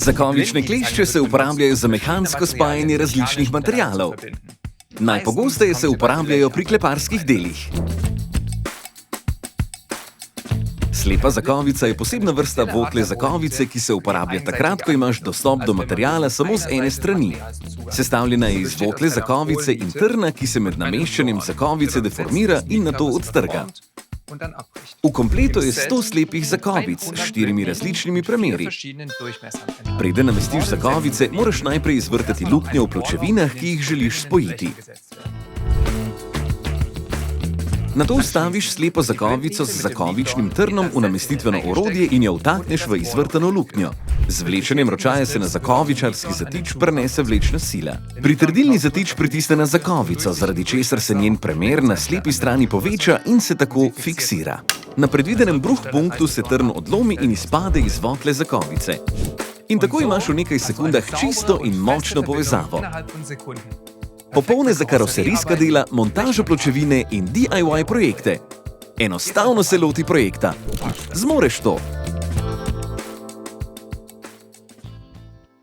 Zakovične klešče se uporabljajo za mehansko spajanje različnih materialov. Najpogosteje se uporabljajo pri kleparskih delih. Slepa zakovica je posebna vrsta votle zakovice, ki se uporablja takrat, ko imaš dostop do materiala samo z ene strani. Sestavljena je iz votle zakovice in trna, ki se med nameščanjem zakovice deformira in nato odtrga. V kompletu je 100 slepih zakovic s 4 različnimi premeri. Preden namestiš zakovice, moraš najprej izvrtati luknje v pločevinah, ki jih želiš spojiti. Nato vstaviš slepo zakovico z zakovičnim trnom v namestitveno orodje in jo vtakneš v izvrtano luknjo. Z vlečenjem ročaja se na zakovičarski zatič prenese vlečna sila. Pritrdilni zatič pritisne na zakovico, zaradi česar se njen premer na slepi strani poveča in se tako fiksira. Na predvidenem bruhpunktu se trn odlomi in izpade iz votle zakovice. In tako imaš v nekaj sekundah čisto in močno povezavo. Popolne za karoserijska dela, montažo pločevine in DIY projekte. Enostavno se loti projekta. Zmoreš to!